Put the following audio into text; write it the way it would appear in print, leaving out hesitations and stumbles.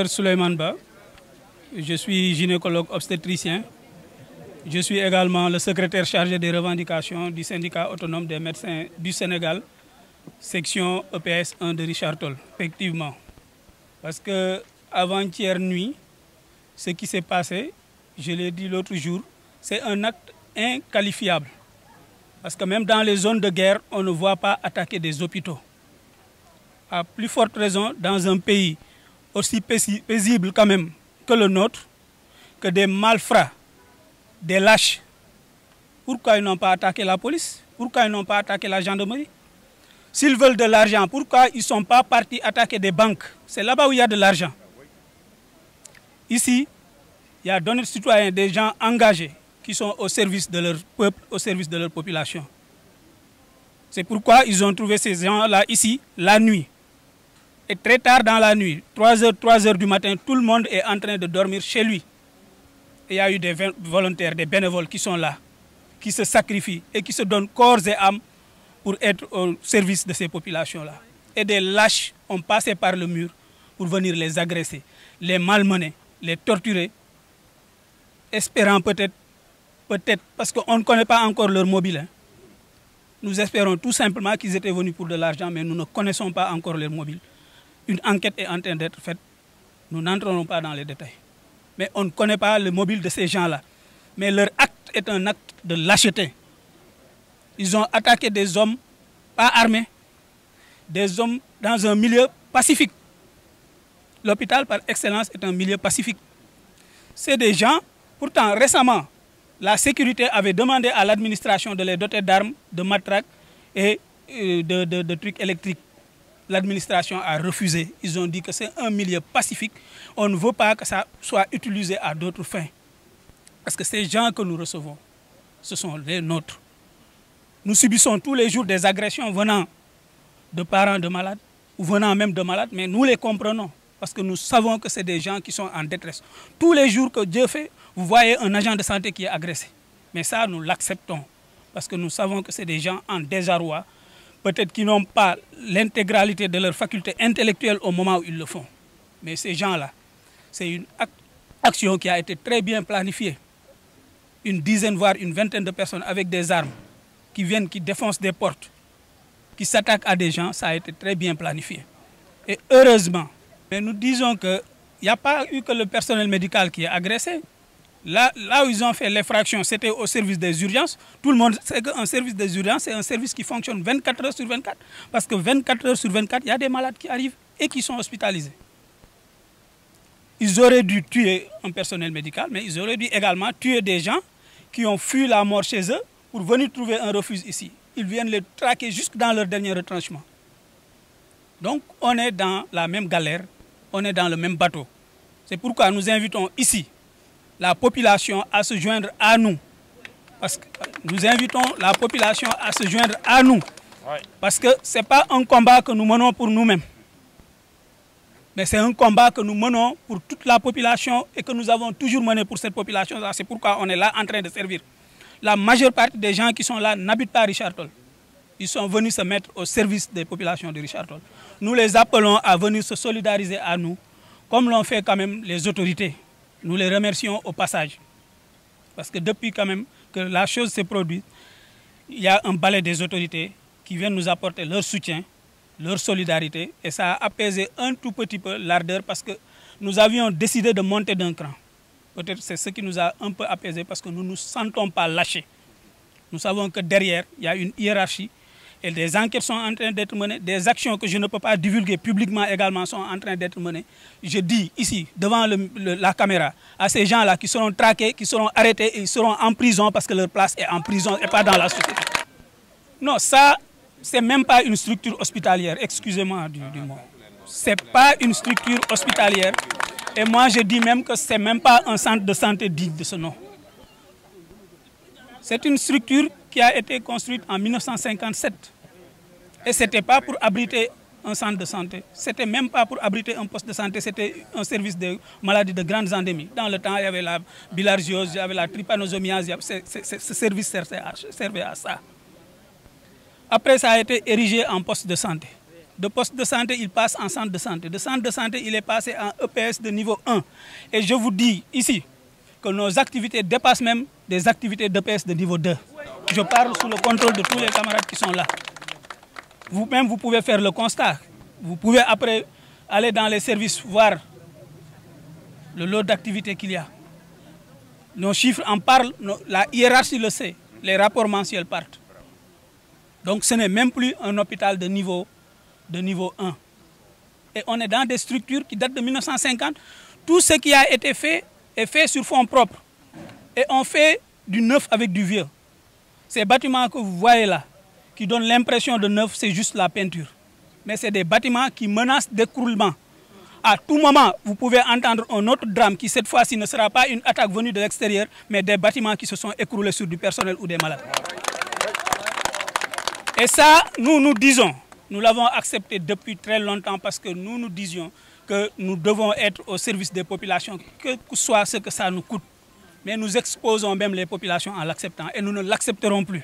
Souleymane Ba, je suis gynécologue obstétricien. Je suis également le secrétaire chargé des revendications du syndicat autonome des médecins du Sénégal, section EPS 1 de Richard Toll. Effectivement, parce que avant-hier nuit, ce qui s'est passé, je l'ai dit l'autre jour, c'est un acte inqualifiable. Parce que même dans les zones de guerre, on ne voit pas attaquer des hôpitaux. À plus forte raison, dans un pays aussi paisible quand même que le nôtre, que des malfrats, des lâches, pourquoi ils n'ont pas attaqué la police? Pourquoi ils n'ont pas attaqué la gendarmerie? S'ils veulent de l'argent, pourquoi ils ne sont pas partis attaquer des banques? C'est là-bas où il y a de l'argent. Ici, il y a d'honnêtes citoyens, des gens engagés qui sont au service de leur peuple, au service de leur population. C'est pourquoi ils ont trouvé ces gens-là ici, la nuit. Et très tard dans la nuit, 3 heures du matin, tout le monde est en train de dormir chez lui. Et il y a eu des volontaires, des bénévoles qui sont là, qui se sacrifient et qui se donnent corps et âme pour être au service de ces populations-là. Et des lâches ont passé par le mur pour venir les agresser, les malmener, les torturer, espérant peut-être, parce qu'on ne connaît pas encore leur mobile. Hein. Nous espérons tout simplement qu'ils étaient venus pour de l'argent, mais nous ne connaissons pas encore leur mobile. Une enquête est en train d'être faite. Nous n'entrerons pas dans les détails. Mais on ne connaît pas le mobile de ces gens-là. Mais leur acte est un acte de lâcheté. Ils ont attaqué des hommes pas armés, des hommes dans un milieu pacifique. L'hôpital, par excellence, est un milieu pacifique. C'est des gens, pourtant récemment, la sécurité avait demandé à l'administration de les doter d'armes, de matraques et de trucs électriques. L'administration a refusé. Ils ont dit que c'est un milieu pacifique. On ne veut pas que ça soit utilisé à d'autres fins. Parce que ces gens que nous recevons, ce sont les nôtres. Nous subissons tous les jours des agressions venant de parents de malades ou venant même de malades, mais nous les comprenons parce que nous savons que c'est des gens qui sont en détresse. Tous les jours que Dieu fait, vous voyez un agent de santé qui est agressé. Mais ça, nous l'acceptons parce que nous savons que c'est des gens en désarroi, peut-être qu'ils n'ont pas l'intégralité de leur faculté intellectuelle au moment où ils le font. Mais ces gens-là, c'est une action qui a été très bien planifiée. Une dizaine, voire une vingtaine de personnes avec des armes qui viennent, qui défoncent des portes, qui s'attaquent à des gens, ça a été très bien planifié. Et heureusement, mais nous disons qu'il n'y a pas eu que le personnel médical qui est agressé. Là où ils ont fait l'effraction, c'était au service des urgences. Tout le monde sait qu'un service des urgences, c'est un service qui fonctionne 24 heures sur 24. Parce que 24 heures sur 24, il y a des malades qui arrivent et qui sont hospitalisés. Ils auraient dû tuer un personnel médical, mais ils auraient dû également tuer des gens qui ont fui la mort chez eux pour venir trouver un refuge ici. Ils viennent les traquer jusque dans leur dernier retranchement. Donc on est dans la même galère, on est dans le même bateau. C'est pourquoi nous invitons ici la population à se joindre à nous. Parce que nous invitons la population à se joindre à nous. Parce que ce n'est pas un combat que nous menons pour nous-mêmes. Mais c'est un combat que nous menons pour toute la population et que nous avons toujours mené pour cette population. C'est pourquoi on est là en train de servir. La majeure partie des gens qui sont là n'habitent pas à Richard Toll. Ils sont venus se mettre au service des populations de Richard Toll. Nous les appelons à venir se solidariser à nous, comme l'ont fait quand même les autorités. Nous les remercions au passage. Parce que depuis quand même que la chose s'est produite, il y a un balai des autorités qui viennent nous apporter leur soutien, leur solidarité. Et ça a apaisé un tout petit peu l'ardeur parce que nous avions décidé de monter d'un cran. Peut-être c'est ce qui nous a un peu apaisé parce que nous ne nous sentons pas lâchés. Nous savons que derrière, il y a une hiérarchie et des enquêtes sont en train d'être menées, des actions que je ne peux pas divulguer publiquement également sont en train d'être menées. Je dis ici, devant la caméra, à ces gens-là qui seront traqués, qui seront arrêtés et ils seront en prison parce que leur place est en prison et pas dans la société. Non, ça, c'est même pas une structure hospitalière, excusez-moi du mot. Ce n'est pas une structure hospitalière et moi je dis même que ce n'est même pas un centre de santé digne de ce nom. C'est une structure qui a été construite en 1957. Et ce n'était pas pour abriter un centre de santé. Ce n'était même pas pour abriter un poste de santé. C'était un service de maladies de grandes endémies. Dans le temps, il y avait la bilharziose, il y avait la trypanosomiase. Ce service servait à ça. Après, ça a été érigé en poste de santé. De poste de santé, il passe en centre de santé. De centre de santé, il est passé en EPS de niveau 1. Et je vous dis ici que nos activités dépassent même des activités d'EPS de niveau 2. Je parle sous le contrôle de tous les camarades qui sont là. Vous-même, vous pouvez faire le constat. Vous pouvez après aller dans les services voir le lot d'activités qu'il y a. Nos chiffres en parlent, la hiérarchie le sait, les rapports mensuels partent. Donc ce n'est même plus un hôpital de niveau 1. Et on est dans des structures qui datent de 1950. Tout ce qui a été fait est fait sur fonds propres. Et on fait du neuf avec du vieux. Ces bâtiments que vous voyez là, qui donnent l'impression de neuf, c'est juste la peinture. Mais c'est des bâtiments qui menacent d'écroulement. À tout moment, vous pouvez entendre un autre drame qui, cette fois-ci, ne sera pas une attaque venue de l'extérieur, mais des bâtiments qui se sont écroulés sur du personnel ou des malades. Et ça, nous disons, nous l'avons accepté depuis très longtemps parce que nous disions que nous devons être au service des populations, que soit ce que ça nous coûte. Mais nous exposons même les populations en l'acceptant et nous ne l'accepterons plus.